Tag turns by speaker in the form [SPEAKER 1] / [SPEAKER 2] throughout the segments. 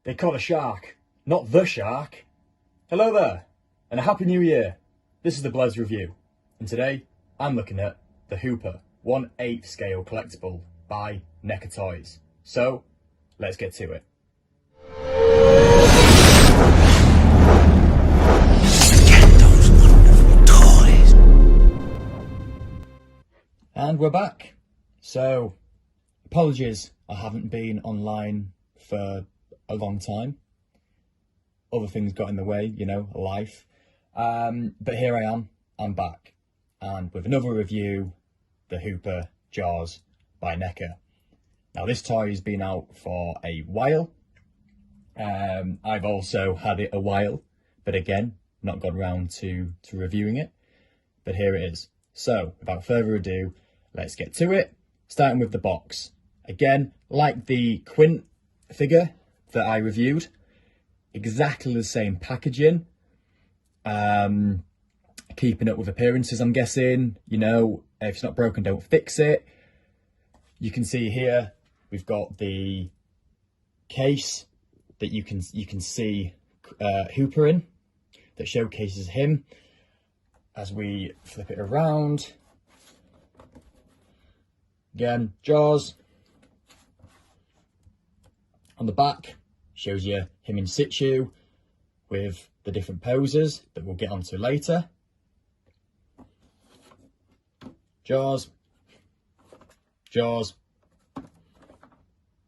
[SPEAKER 1] They caught a shark, not the shark. Hello there, and a happy new year. This is the Blez Review, and today I'm looking at the Hooper 1/8 scale collectible by NECA Toys. So, let's get to it.
[SPEAKER 2] Get those wonderful toys.
[SPEAKER 1] And we're back. So, apologies, I haven't been online for a long time. Other things got in the way, you know, life. But here I am, I'm back. And with another review, the Hooper Jaws by NECA. Now this toy has been out for a while. I've also had it a while, but again, not got round to reviewing it. But here it is. So, without further ado, let's get to it. Starting with the box. Again, like the Quint figure that I reviewed, exactly the same packaging. Keeping up with appearances, I'm guessing. You know, if it's not broken, don't fix it. You can see here, we've got the case that you can see Hooper in, that showcases him. As we flip it around, again, Jaws. On the back, shows you him in situ with the different poses that we'll get onto later. Jaws. Jaws.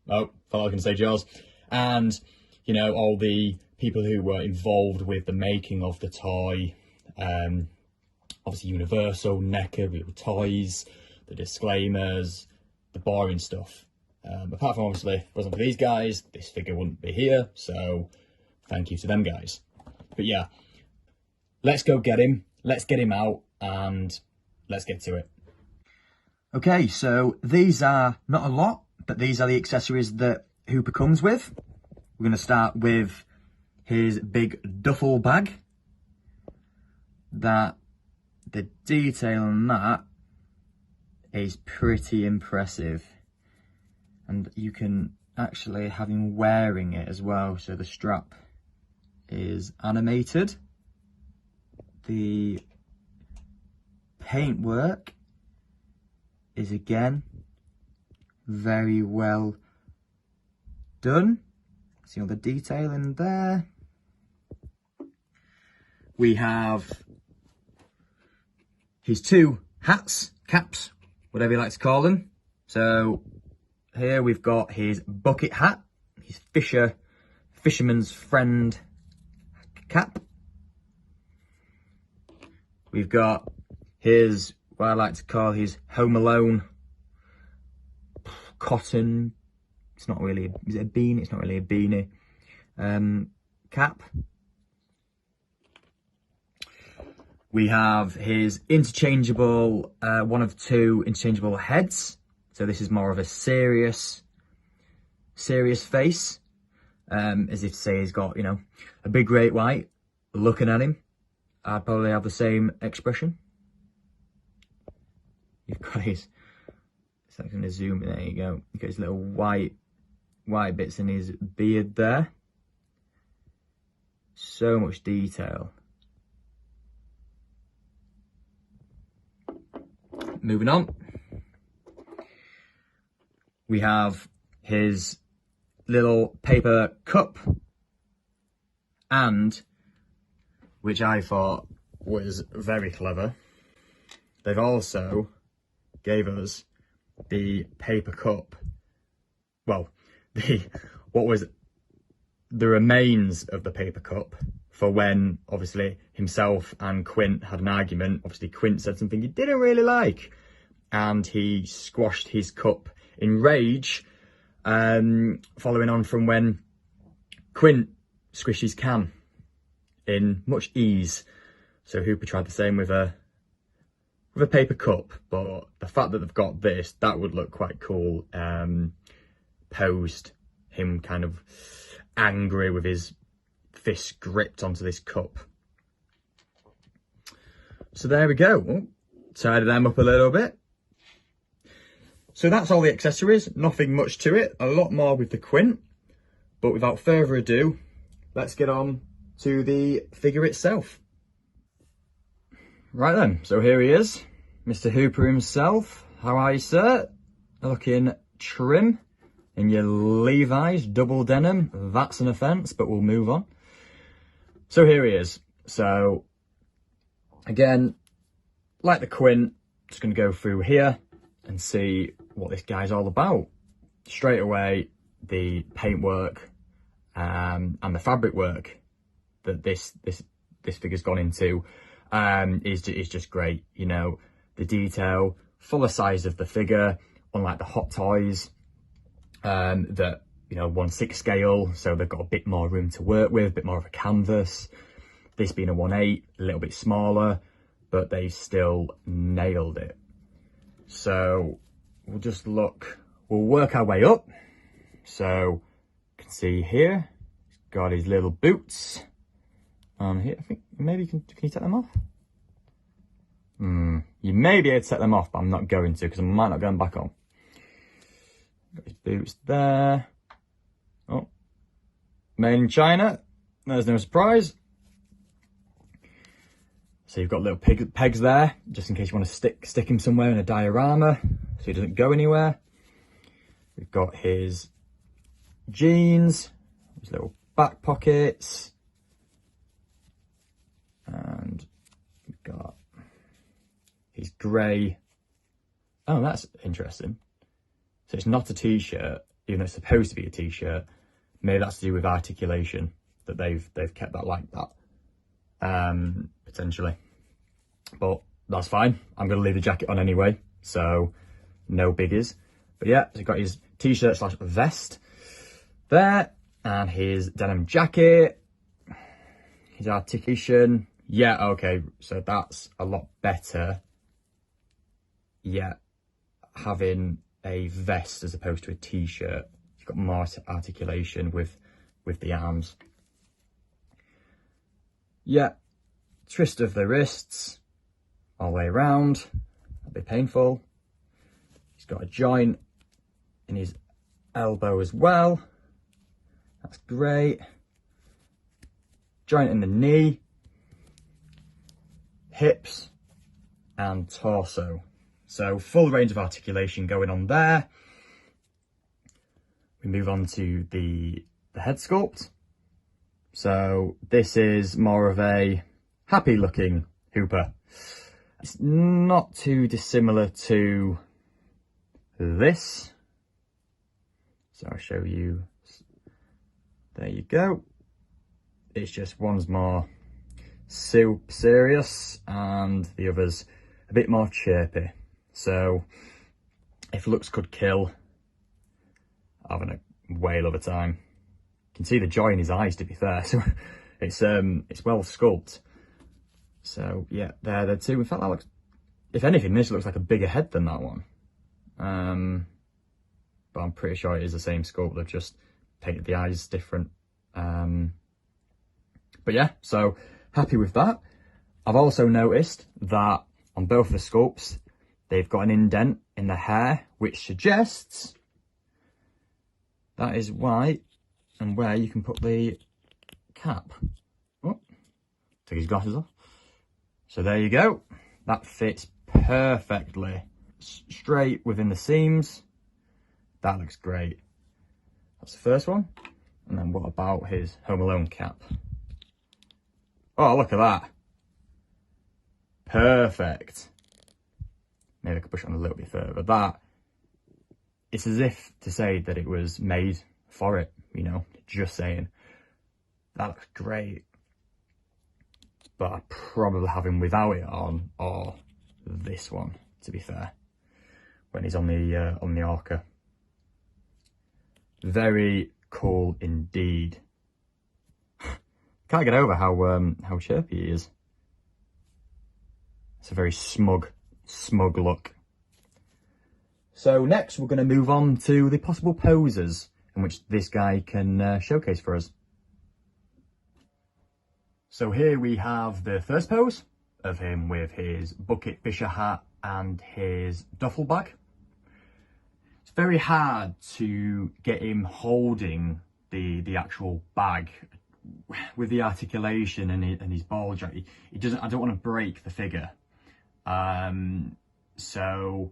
[SPEAKER 1] Oh, thought I was going to say Jaws. And, you know, all the people who were involved with the making of the toy. Obviously Universal, NECA, Real Toys, the disclaimers, the boring stuff. Apart from, obviously, if it wasn't for these guys, this figure wouldn't be here. So, thank you to them guys. But yeah, let's go get him. Let's get him out and let's get to it. Okay, so these are not a lot, but these are the accessories that Hooper comes with. We're going to start with his big duffel bag. That, the detail on that is pretty impressive. And you can actually have him wearing it as well. So the strap is animated. The paintwork is again very well done. See all the detail in there. We have his two hats, caps, whatever you like to call them. So here we've got his bucket hat, his fisherman's friend cap. We've got his, what I like to call his Home Alone cotton, it's not really, is it a beanie? It's not really a beanie, cap. We have his interchangeable, one of two interchangeable heads. So this is more of a serious face, as if to say he's got, you know, a big great white looking at him. I'd probably have the same expression. You've got his, so I'm going to zoom in, there you go. You've got his little white bits in his beard there. So much detail. Moving on. We have his little paper cup, and, which I thought was very clever, they've also gave us the paper cup, well, what was the remains of the paper cup for when, obviously, himself and Quint had an argument. Obviously, Quint said something he didn't really like, and he squashed his cup in rage, following on from when Quint squished his can in much ease. So Hooper tried the same with a paper cup, but the fact that they've got this, that would look quite cool. Posed him kind of angry with his fist gripped onto this cup. So there we go. Tidy them up a little bit. So that's all the accessories, nothing much to it. A lot more with the Quint. But without further ado, let's get on to the figure itself. Right then, so here he is, Mr. Hooper himself. How are you, sir? Looking trim in your Levi's double denim. That's an offence, but we'll move on. So here he is. So again, like the Quint, just going to go through here and see what this guy's all about. Straight away, the paintwork and the fabric work that this figure's gone into is just great. You know, the detail, fuller size of the figure, unlike the Hot Toys that, you know, 1/6 scale, so they've got a bit more room to work with, a bit more of a canvas. This being a 1/8, a little bit smaller, but they still nailed it. So we'll just look, we'll work our way up. So you can see here, he's got his little boots on here. I think maybe can you take them off? You may be able to take them off, but I'm not going to because I might not get them back on. Got his boots there. Oh, made in China. There's no surprise. So you've got little pegs there, just in case you want to stick him somewhere in a diorama, so he doesn't go anywhere. We've got his jeans, his little back pockets, and we've got his grey. Oh, that's interesting. So it's not a t-shirt, even though it's supposed to be a t-shirt. Maybe that's to do with articulation, that they've kept that like that. Potentially, but that's fine. I'm going to leave the jacket on anyway, so no biggies. But yeah, so he's got his t-shirt / vest there, and his denim jacket, his articulation. Yeah, okay, so that's a lot better. Yeah, having a vest as opposed to a t-shirt, you've got more articulation with the arms. Yeah, twist of the wrists all the way around, that'll be painful. He's got a joint in his elbow as well, that's great. Joint in the knee, hips and torso. So full range of articulation going on there. We move on to the head sculpt. So this is more of a happy looking Hooper. It's not too dissimilar to this. So I'll show you. There you go. It's just one's more super serious and the other's a bit more chirpy. So if looks could kill, having a whale of a time. You can see the joy in his eyes, to be fair. So it's well sculpted. So yeah, they're the two. In fact, that looks, if anything, this looks like a bigger head than that one. But I'm pretty sure it is the same sculpt. They've just painted the eyes different. But yeah, so happy with that. I've also noticed that on both of the sculpts, they've got an indent in the hair, which suggests that is why and where you can put the cap. Oh, take his glasses off. So there you go. That fits perfectly. Straight within the seams. That looks great. That's the first one. And then what about his Home Alone cap? Oh, look at that. Perfect. Maybe I could push it on a little bit further. But that, it's as if to say that it was made for it, you know, just saying. That looks great. But I'd probably have him without it on, or this one, to be fair, when he's on the Orca. Very cool indeed. Can't get over how chirpy he is. It's a very smug look. So next we're going to move on to the possible poses in which this guy can showcase for us. So here we have the first pose of him with his bucket fisher hat and his duffel bag. It's very hard to get him holding the actual bag with the articulation and his ball joint. He doesn't. I don't want to break the figure, so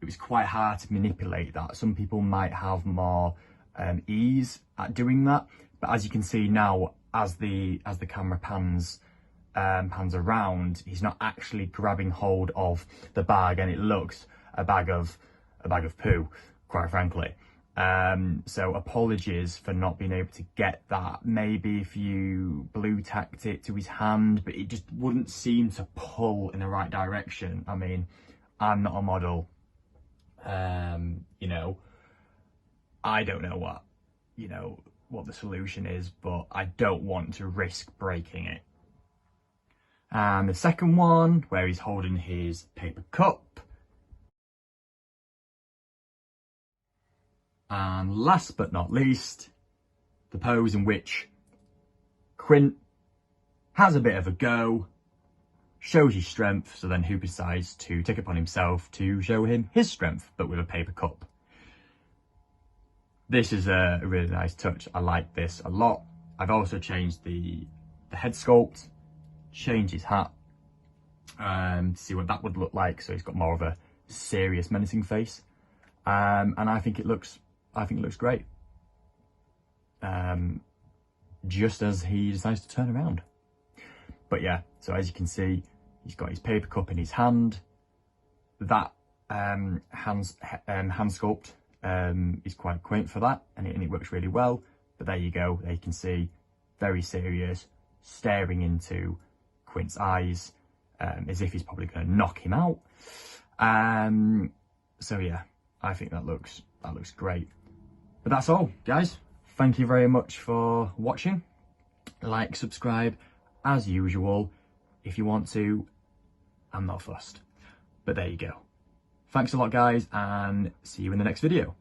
[SPEAKER 1] it was quite hard to manipulate that. Some people might have more ease at doing that, but as you can see now, as the camera pans around, he's not actually grabbing hold of the bag, and it looks a bag of poo, quite frankly. So apologies for not being able to get that. Maybe if you blue tacked it to his hand, but it just wouldn't seem to pull in the right direction. I mean, I'm not a model. You know, I don't know what the solution is, but I don't want to risk breaking it. And the second one, where he's holding his paper cup. And last but not least, the pose in which Quint has a bit of a go, shows his strength, so then who decides to take upon himself to show him his strength, but with a paper cup. This is a really nice touch. I like this a lot. I've also changed the head sculpt, changed his hat, to see what that would look like. So he's got more of a serious, menacing face, and I think it looks great. Just as he decides to turn around. But yeah, so as you can see, he's got his paper cup in his hand. That hand sculpt is quite quaint for that, and it works really well. But there you go. There you can see, very serious, staring into Quint's eyes, as if he's probably going to knock him out. So yeah, I think that looks great. But that's all, guys. Thank you very much for watching. Like, subscribe, as usual, if you want to. I'm not fussed. But there you go. Thanks a lot, guys, and see you in the next video.